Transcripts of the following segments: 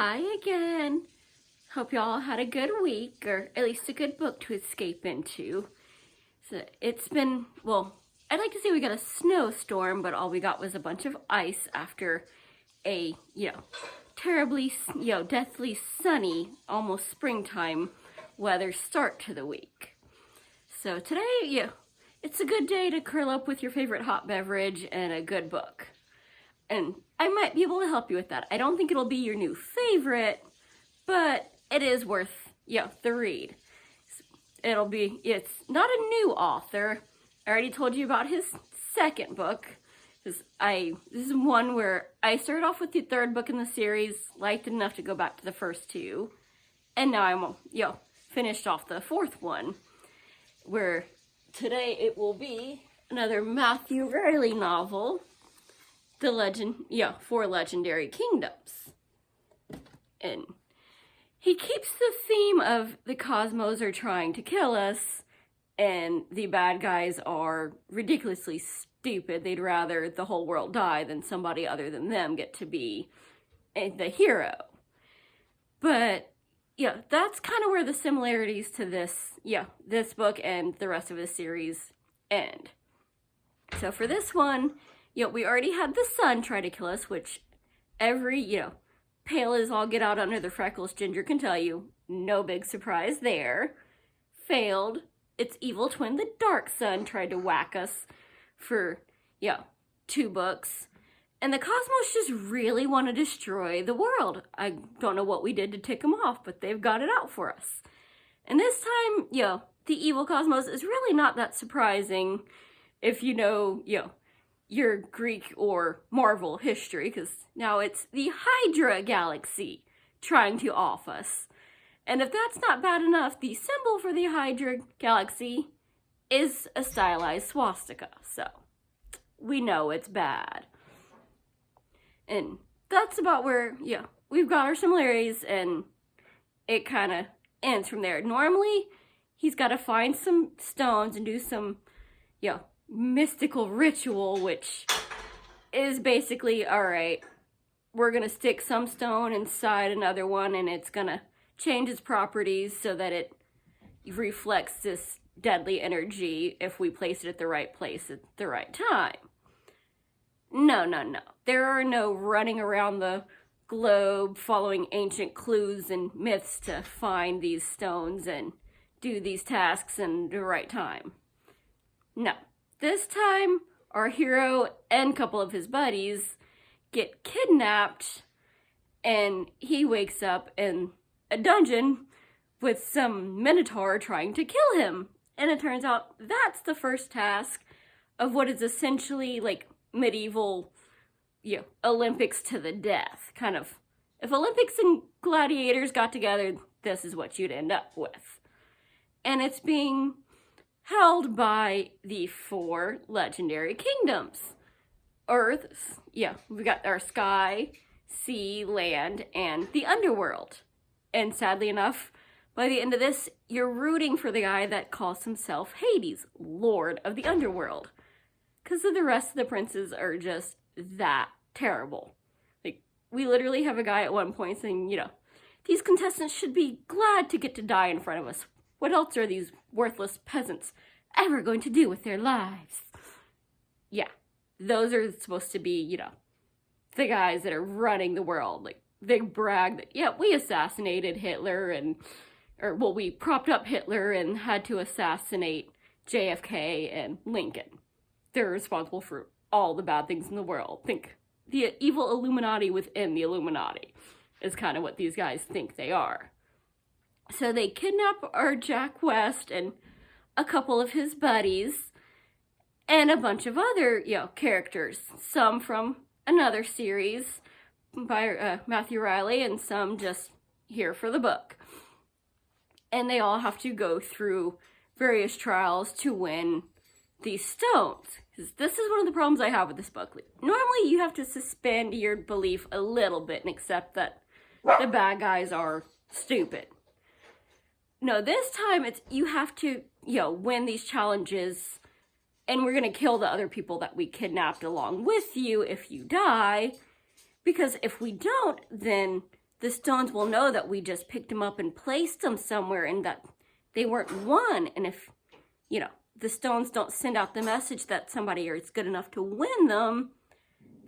Hi again. Hope y'all had a good week, or at least a good book to escape into. So it's been, well, I'd like to say we got a snowstorm, but all we got was a bunch of ice after a, terribly, deathly sunny, almost springtime weather start to the week. So today, it's a good day to curl up with your favorite hot beverage and a good book. And I might be able to help you with that. I don't think it'll be your new favorite, but it is worth, the read. It's not a new author. I already told you about his second book. This is one where I started off with the third book in the series, liked it enough to go back to the first two, and now I'm, finished off the fourth one, where today it will be another Matthew Reilly novel, Four Legendary Kingdoms. And he keeps the theme of the cosmos are trying to kill us, and the bad guys are ridiculously stupid. They'd rather the whole world die than somebody other than them get to be the hero. But, that's kind of where the similarities to this book and the rest of the series end. So for this one, we already had the sun try to kill us, which every, pale as all get out under the freckles Ginger can tell you, no big surprise there. Failed. Its evil twin, the dark sun, tried to whack us for, 2 books. And the cosmos just really want to destroy the world. I don't know what we did to tick them off, but they've got it out for us. And this time, the evil cosmos is really not that surprising if you know, your Greek or Marvel history, because now it's the Hydra galaxy trying to off us. And if that's not bad enough, the symbol for the Hydra galaxy is a stylized swastika, so we know it's bad. And that's about where, we've got our similarities, and it kind of ends from there. Normally, he's got to find some stones and do some, mystical ritual, which is basically, all right, we're gonna stick some stone inside another one and it's gonna change its properties so that it reflects this deadly energy if we place it at the right place at the right time. No. There are no running around the globe following ancient clues and myths to find these stones and do these tasks in the right time. No. This time, our hero and a couple of his buddies get kidnapped, and he wakes up in a dungeon with some minotaur trying to kill him. And it turns out that's the first task of what is essentially like medieval, Olympics to the death. Kind of, if Olympics and gladiators got together, this is what you'd end up with. And it's being held by the 4 legendary kingdoms. Earth, we've got our sky, sea, land, and the underworld. And sadly enough, by the end of this, you're rooting for the guy that calls himself Hades, Lord of the Underworld. Because the rest of the princes are just that terrible. Like, we literally have a guy at one point saying, these contestants should be glad to get to die in front of us. What else are these worthless peasants ever going to do with their lives? Yeah, those are supposed to be, the guys that are running the world. Like, they brag that, we assassinated Hitler we propped up Hitler and had to assassinate JFK and Lincoln. They're responsible for all the bad things in the world. Think the evil Illuminati within the Illuminati is kind of what these guys think they are. So they kidnap our Jack West and a couple of his buddies and a bunch of other, characters. Some from another series by Matthew Reilly and some just here for the book. And they all have to go through various trials to win these stones. Because this is one of the problems I have with this book. Normally you have to suspend your belief a little bit and accept that the bad guys are stupid. No, this time you have to, win these challenges, and we're gonna kill the other people that we kidnapped along with you if you die, because if we don't, then the stones will know that we just picked them up and placed them somewhere and that they weren't won. And if, you know, the stones don't send out the message that somebody is good enough to win them,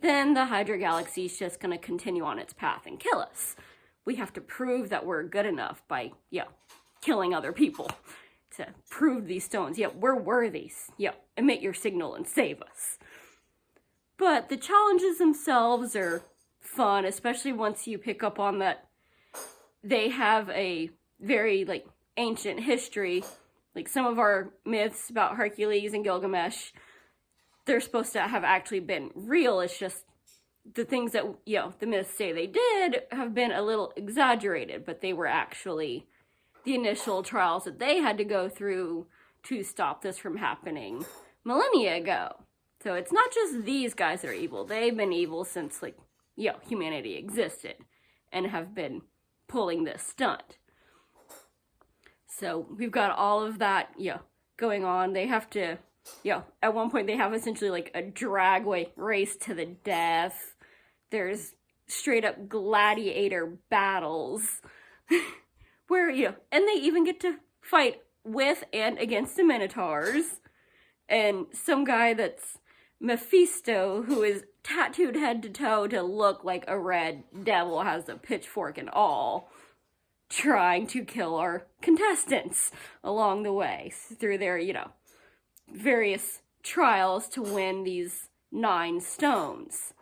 then the Hydra galaxy is just going to continue on its path and kill us. We have to prove that we're good enough by, killing other people to prove these stones. We're worthy. Emit your signal and save us. But the challenges themselves are fun, especially once you pick up on that they have a very, ancient history. Like, some of our myths about Hercules and Gilgamesh, they're supposed to have actually been real. It's just the things that, the myths say they did have been a little exaggerated, but they were actually the initial trials that they had to go through to stop this from happening millennia ago. So it's not just these guys that are evil. They've been evil since, humanity existed and have been pulling this stunt. So we've got all of that, going on. They have to, at one point they have essentially a dragway race to the death. There's straight up gladiator battles where, and they even get to fight with and against the Minotaurs. And some guy that's Mephisto, who is tattooed head to toe to look like a red devil, has a pitchfork and all, trying to kill our contestants along the way through their, various trials to win these 9 stones.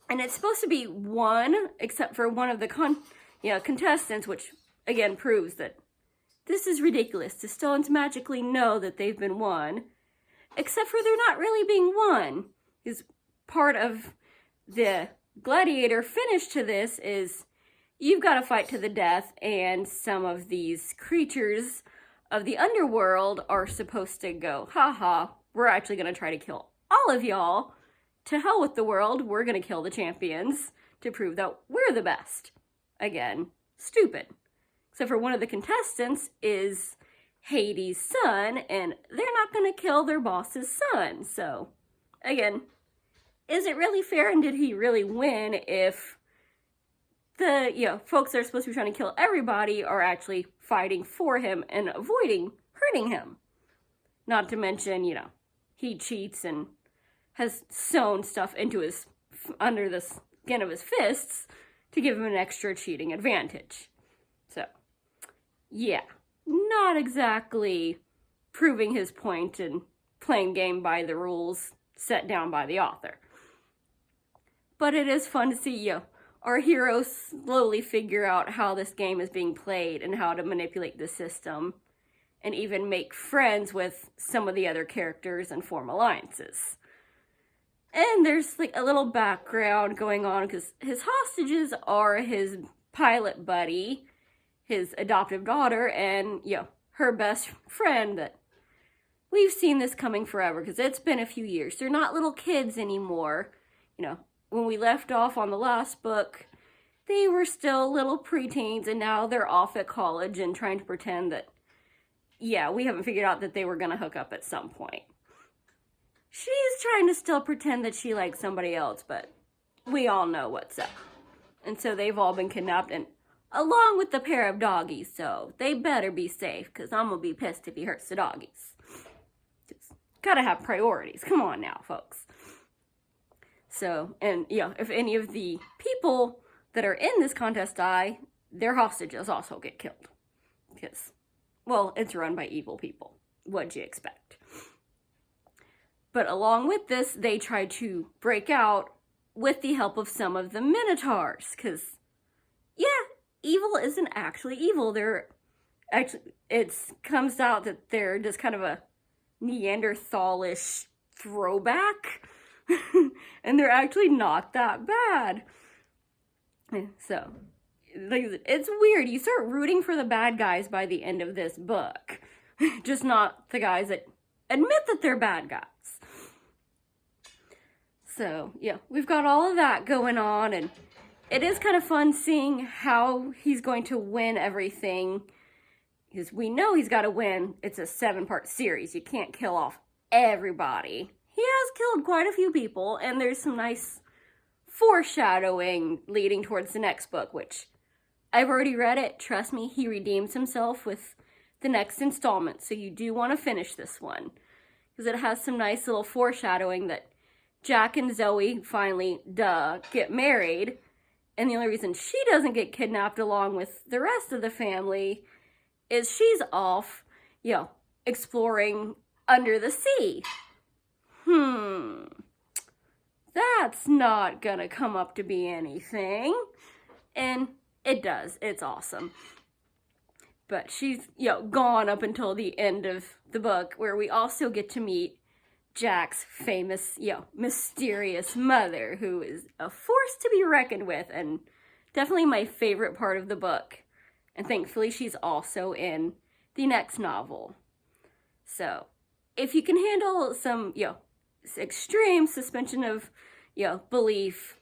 And it's supposed to be one, except for one of the contestants, which again proves that this is ridiculous. The stones magically know that they've been won, except for they're not really being won. Because part of the gladiator finish to this is you've got to fight to the death, and some of these creatures of the underworld are supposed to go, haha, we're actually going to try to kill all of y'all. To hell with the world, we're going to kill the champions to prove that we're the best. Again, stupid. Except for one of the contestants is Hades' son, and they're not going to kill their boss's son. So, again, is it really fair, and did he really win if the, folks that are supposed to be trying to kill everybody are actually fighting for him and avoiding hurting him? Not to mention, he cheats and has sewn stuff into under the skin of his fists to give him an extra cheating advantage. So, not exactly proving his point and playing game by the rules set down by the author. But it is fun to see, our heroes slowly figure out how this game is being played and how to manipulate the system, and even make friends with some of the other characters and form alliances. And there's a little background going on because his hostages are his pilot buddy, his adoptive daughter, and, her best friend. That we've seen this coming forever because it's been a few years. They're not little kids anymore. When we left off on the last book, they were still little preteens, and now they're off at college and trying to pretend that, we haven't figured out that they were going to hook up at some point. She's trying to still pretend that she likes somebody else, but we all know what's up. And so they've all been kidnapped, and along with the pair of doggies, so they better be safe, because I'm going to be pissed if he hurts the doggies. Just gotta have priorities. Come on now, folks. So, and, if any of the people that are in this contest die, their hostages also get killed. Because, it's run by evil people. What'd you expect? But along with this, they try to break out with the help of some of the Minotaurs. Because, evil isn't actually evil. It comes out that they're just kind of a Neanderthalish throwback. And they're actually not that bad. So, it's weird. You start rooting for the bad guys by the end of this book. Just not the guys that admit that they're bad guys. So, we've got all of that going on, and it is kind of fun seeing how he's going to win everything. Because we know he's got to win. It's a 7-part series. You can't kill off everybody. He has killed quite a few people, and there's some nice foreshadowing leading towards the next book, which I've already read it. Trust me, he redeems himself with the next installment. So you do want to finish this one, because it has some nice little foreshadowing that Jack and Zoe finally, get married. And the only reason she doesn't get kidnapped along with the rest of the family is she's off, exploring under the sea. That's not gonna come up to be anything. And it does. It's awesome. But she's, gone up until the end of the book, where we also get to meet Jack's famous, mysterious mother, who is a force to be reckoned with, and definitely my favorite part of the book. And thankfully, she's also in the next novel. So, if you can handle some, extreme suspension of, belief,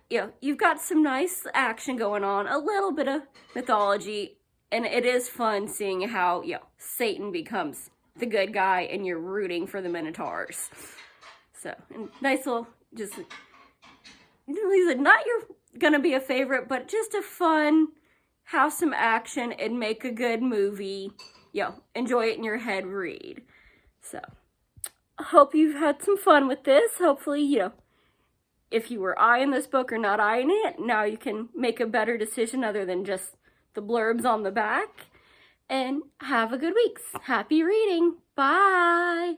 you've got some nice action going on, a little bit of mythology, and it is fun seeing how, Satan becomes the good guy and you're rooting for the Minotaurs. So, and nice little, just, not gonna be a favorite, but just a fun, have some action and make a good movie, enjoy it in your head read. So, I hope you've had some fun with this. Hopefully, if you were eyeing this book or not eyeing it, now you can make a better decision other than just the blurbs on the back. And have a good week. Happy reading. Bye.